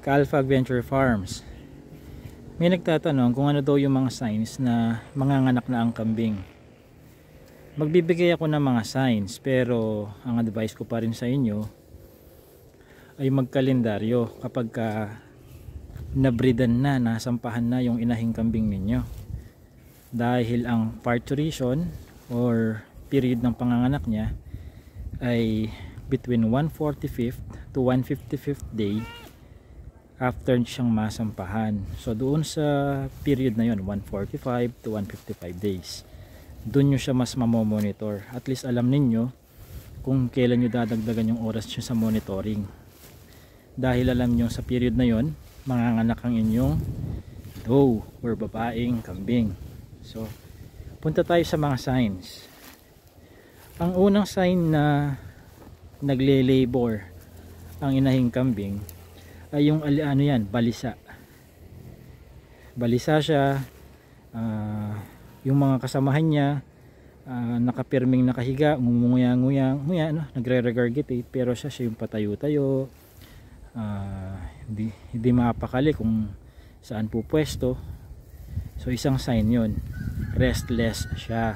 Ka-Alpha Adventure Farms. May nagtatanong kung ano daw yung mga signs na manganganak na ang kambing. Magbibigay ako ng mga signs, pero ang advice ko pa rin sa inyo ay magkalendaryo kapag nabridan na, nasampahan na yung inahing kambing ninyo. Dahil ang parturition or period ng panganganak niya ay between 145th to 155th day after siyang masampahan. So doon sa period na yon, 145 to 155 days, doon nyo siya mas mamomonitor. At least alam ninyo kung kailan nyo dadagdagan yung oras nyo sa monitoring, dahil alam nyo sa period na yon manganganak ang inyong doe or babaeng kambing. So punta tayo sa mga signs. Ang unang sign na nagle-labor ang inahing kambing ay yung balisa. Balisa siya, yung mga kasamahan niya nakapirming nakahiga, ngumunguya-nguya, nagre-regurgitate, pero siya yung patayo-tayo, hindi mapakali kung saan po pwesto. So isang sign yun, restless siya.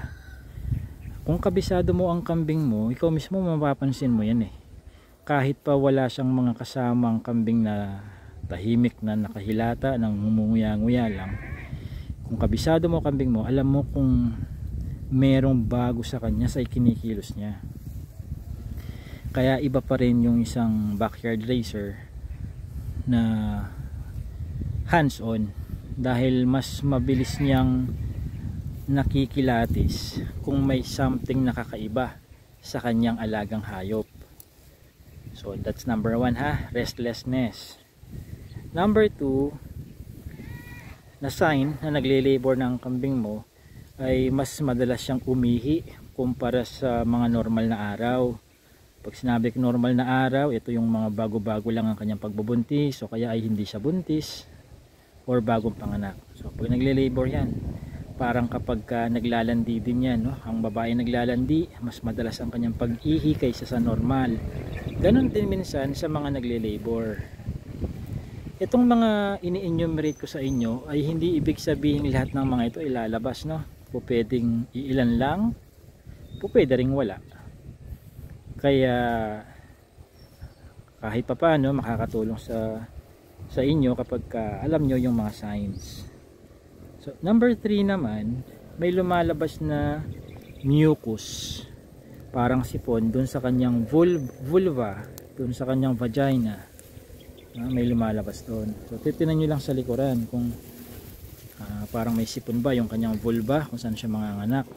Kung kabisado mo ang kambing mo, ikaw mismo mapapansin mo yan kahit pa wala siyang mga kasamang kambing na tahimik na nakahilata nang ngumunguya-nguya lang. Kung kabisado mo kambing mo, alam mo kung merong bago sa kanya sa ikinikilos niya. Kaya iba pa rin yung isang backyard racer na hands-on, dahil mas mabilis niyang nakikilatis kung may something nakakaiba sa kanyang alagang hayop. So that's number 1 restlessness. Number 2 na sign na nagle-labor ng kambing mo ay mas madalas siyang umihi kumpara sa mga normal na araw. Pag sinabi ko normal na araw, ito yung mga bago-bago lang ang kanyang pagbubuntis, o kaya ay hindi siya buntis or bagong panganak. So pag nagle-labor yan, parang kapag naglalandi din yan, ang babae naglalandi, mas madalas ang kanyang pag-ihi kaysa sa normal. Ganon din minsan sa mga nagle-labor. Itong mga ini-enumerate ko sa inyo ay hindi ibig sabihin lahat ng mga ito ilalabas, pwedeng iilan lang, pwede ring wala. Kaya kahit pa paano makakatulong sa inyo kapag alam nyo yung mga signs. So number 3 naman, may lumalabas na mucus, parang sipon dun sa kanyang vulva, dun sa kanyang vagina. May lumalabas doon. So titinan nyo lang sa likuran kung parang may sipon ba yung kanyang vulva, kung saan siya manganganak.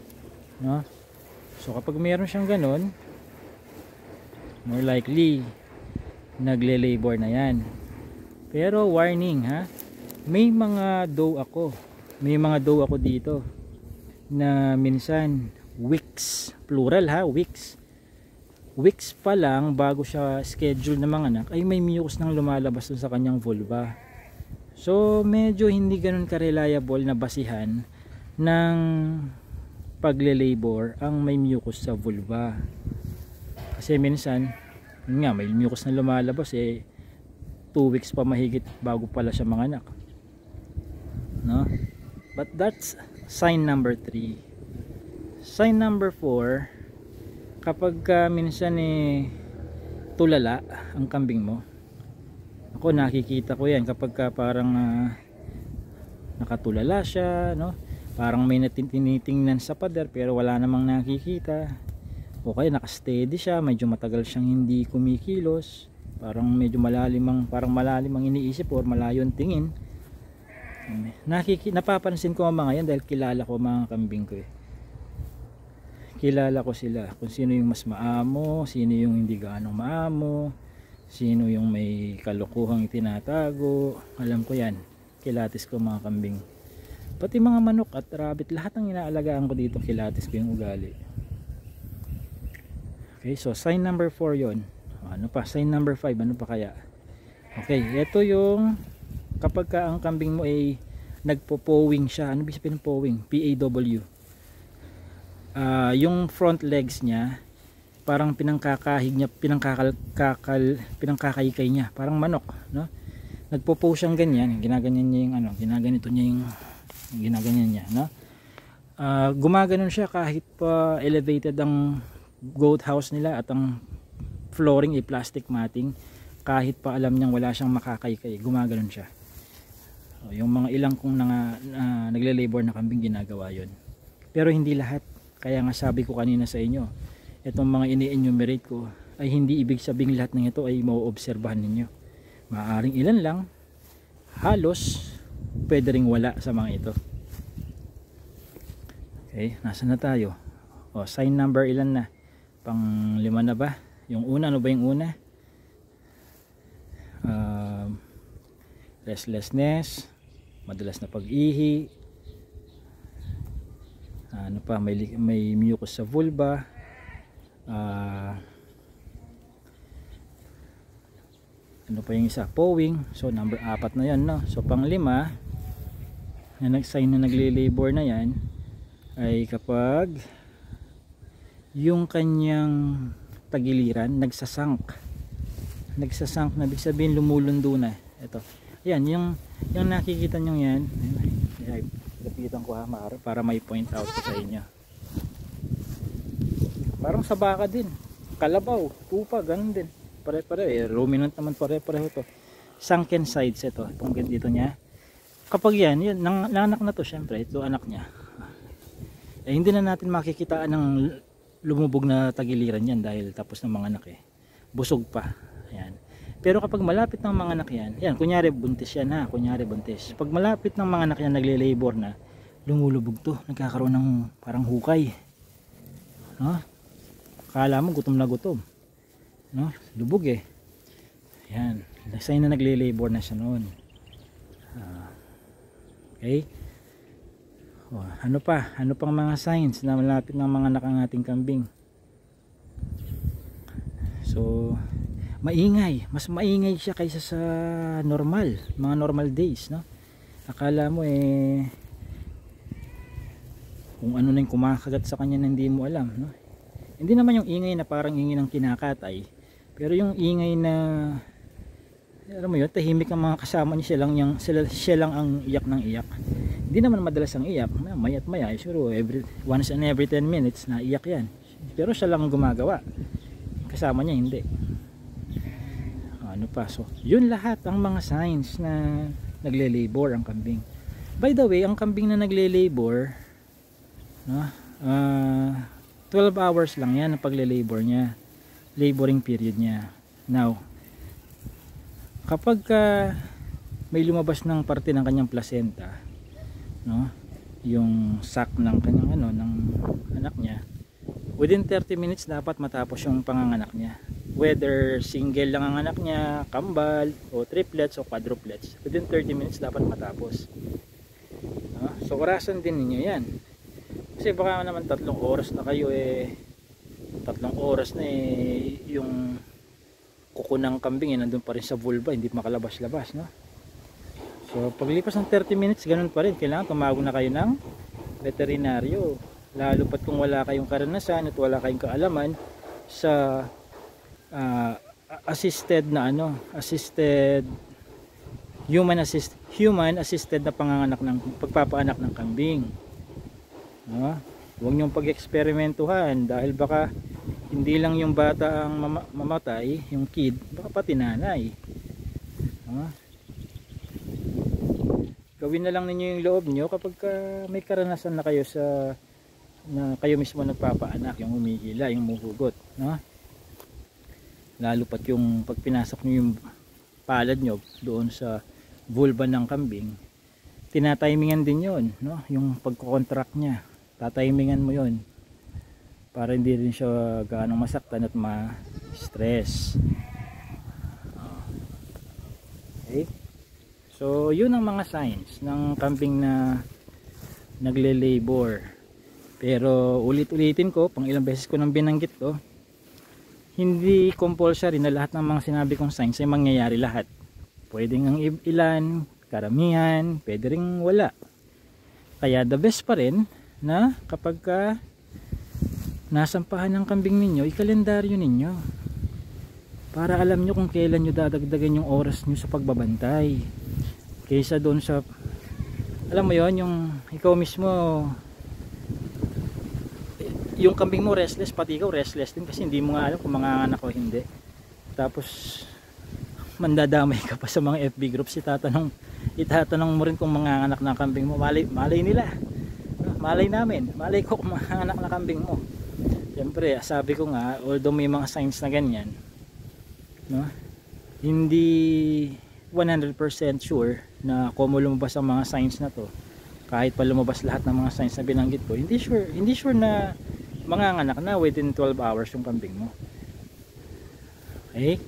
So kapag mayroon siyang ganun, more likely nagle-labor na yan. Pero warning may mga doe ako dito na minsan weeks, plural weeks pa lang bago siya schedule na manganak ay may mucus nang lumalabas dun sa kanyang vulva. So medyo hindi ganun ka-reliable na basihan ng pagle-labor ang may mucus sa vulva, kasi minsan may mucus na lumalabas 2 weeks pa mahigit bago pala siya manganak, but that's sign number 3. Sign number 4, kapag minsan tulala ang kambing mo. Ako nakikita ko yan kapag parang nakatulala siya, parang may tinitingnan sa pader pero wala namang nakikita, o kaya nakasteady siya, medyo matagal siyang hindi kumikilos, parang medyo malalim ang iniisip or malayo ang tingin. Napapansin ko ang mga yan dahil kilala ko mga kambing ko kilala ko sila, kung sino yung mas maamo, sino yung hindi gaano maamo, sino yung may kalukuhang itinatago. Alam ko yan, kilatis ko mga kambing, pati mga manok at rabbit, lahat ng inaalagaan ko dito kilatis ko yung ugali. Okay, so sign number 4 yon. Ano pa? Sign number 5, ano pa kaya? Okay, ito yung kapag ang kambing mo ay nagpo-powing siya. Ano ibig sabihin ng powing? PAW. Yung front legs niya parang pinangkakahig niya, pinangkakaykay niya, parang manok, nagpo-post siyang ganyan, ginaganyan niya yung ano, ginaganito niya yung ginaganyan niya, no? Gumaganon siya kahit pa elevated ang goat house nila at ang flooring ay plastic matting, kahit pa alam niyang wala siyang makakaykay, gumaganon siya. Yung mga ilang kung nagle-labor na kambing ginagawa yon. Pero hindi lahat. Kaya nga sabi ko kanina sa inyo, itong mga ini-enumerate ko ay hindi ibig sabihin lahat ng ito ay mauobserbahan ninyo. Maaaring ilan lang, halos pwede ring wala sa mga ito. Okay, nasa na tayo? Sign number ilan na? Pang 5 na ba? Yung una, ano ba yung una? Restlessness, madalas na pag-ihi, ano pa, may mucus sa vulva, ano pa yung isa, powing. So number 4 na yan, no? So pang 5 na nag-sign na nagle-labor na yan ay kapag yung kanyang tagiliran nagsasunk na, ibig sabihin lumulundo na. Ito, yan, yung nakikita nyo yan, lapitan ko ha, para may point out ko sa inyo. Parang sa baka din, kalabaw, tupa, ganun din, pare-pare, ruminant naman, pare-pareho to. Sunken sides ito, itong dito niya. Kapag yan nanganak na to, syempre ito anak niya, hindi na natin makikitaan ng lumubog na tagiliran yan dahil tapos ng mga anak busog pa. Ayan. Pero kapag malapit ng mga anak yan, kunyari buntis yan ha, kunyari buntis. Pag malapit ng mga anak yan, nagle-labor na, lumulubog to, nagkakaroon ng parang hukay. No? Akala mo gutom na gutom. No? Lubog Ayan. Sign na nagle-labor na siya noon. Okay? Ano pa? Ano pang mga signs na malapit ng mga anak ang ating kambing? So, maingay, mas maingay siya kaysa sa normal, mga normal days, no? Akala mo kung ano na yung kumakagat sa kanya na hindi mo alam, no? Hindi naman yung ingay na parang ingay ng kinakatay, pero yung ingay na alam mo yun, tahimik ang mga kasama niya, siya lang ang iyak ng iyak. Hindi naman madalas ang iyak, mayat maya, siguro once and every 10 minutes na iyak yan, pero siya lang ang gumagawa, kasama niya hindi. Ano pa? So, yun lahat ang mga signs na nagle-labor ang kambing. By the way, ang kambing na nagle-labor, no, 12 hours lang yan ang pagle-labor niya, laboring period niya. Now, kapag may lumabas ng parte ng kanyang placenta, no, yung sac ng kanyang ng anak niya, within 30 minutes dapat matapos yung panganganak niya. Whether single lang ang anak niya, kambal, o triplets, o quadruplets, within 30 minutes dapat matapos. So orasan din ninyo yan. Kasi baka naman 3 oras na kayo 3 oras na yung kuko ng kambing nandun pa rin sa vulva, hindi makalabas-labas, no? So paglipas ng 30 minutes, ganun pa rin. Kailangan tumawag na kayo ng veterinaryo. Lalo pat kung wala kayong karanasan at wala kayong kaalaman sa human assisted na panganganak ng pagpapaanak ng kambing. Huwag niyong pag-eksperimentuhan dahil baka hindi lang yung bata ang mamatay, yung kid, baka pati nanay. Gawin na lang ninyo yung loob niyo kapag may karanasan na kayo na kayo mismo nagpapaanak, yung humihila, yung muhugot, no? Lalo pat yung pag pinasok nyo yung palad nyo doon sa vulva ng kambing, tinatimingan din yon, no? Yung pagko-contract niya, tatimingan mo yon para hindi rin siya gaano masaktan at ma-stress. Okay? So yun ang mga signs ng kambing na nagle-labor. Pero ulit-ulitin ko, pang ilang beses ko nang binanggit to, hindi compulsory na lahat ng mga sinabi kong signs ay mangyayari lahat. Pwedeng ang ilan, karamihan, pwede ring wala. Kaya the best pa rin na kapag nasampahan ng kambing ninyo, ikalendaryo ninyo. para alam nyo kung kailan nyo dadagdagan yung oras nyo sa pagbabantay, kaysa doon sa, alam mo yon, yung ikaw mismo, yung kambing mo restless, pati ikaw restless din kasi hindi mo nga alam kung manganganak o hindi. Tapos mandadamay ka pa sa mga FB groups, itatanong mo rin kung manganganak na kambing mo. Malay nila, malay namin, malay ko kung manganganak na kambing mo. Siyempre, sabi ko nga, although may mga signs na ganyan, no, hindi 100% sure na kung lumabas ang mga signs na to, kahit pa lumabas lahat ng mga signs na binanggit ko, hindi sure na manganganak na within 12 hours yung kambing mo. Okay?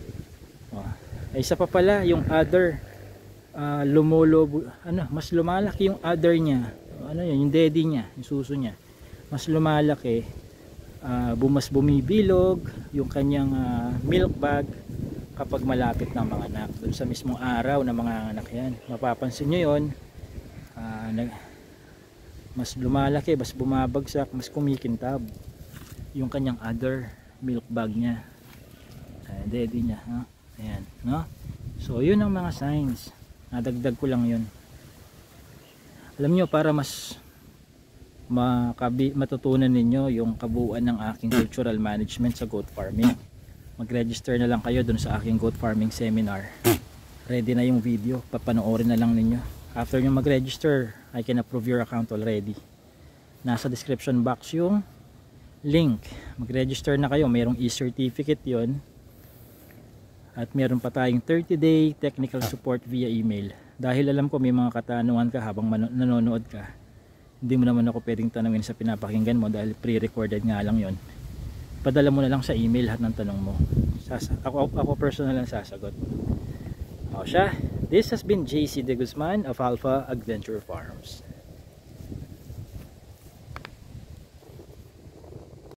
Isa pa pala, yung udder, mas lumalaki yung udder niya, yung daddy niya, yung suso niya, mas lumalaki, mas bumibilog yung kanyang milk bag kapag malapit ng mga anak, dun sa mismong araw na mga anak yan. Mapapansin nyo yun, mas lumalaki, mas bumabagsak, mas kumikintab yung kanyang udder, milk bag niya, daddy niya, ayan, no? So yun ang mga signs, nadagdag ko lang yun. Alam nyo, para mas matutunan ninyo yung kabuuan ng aking cultural management sa goat farming, mag-register na lang kayo dun sa aking goat farming seminar. Ready na yung video, papanoorin na lang ninyo. After nyo mag-register, I can approve your account already. Nasa description box yung link, mag-register na kayo, mayroong e-certificate yon. At meron pa tayong 30-day technical support via email. Dahil alam ko may mga katanungan ka habang nanonood ka, hindi mo naman ako pwedeng tanungin sa pinapakinggan mo dahil pre-recorded nga lang yon. Padala mo na lang sa email lahat ng tanong mo. Ako personal lang sasagot. O siya, this has been JC De Guzman of Alpha Adventure Farms.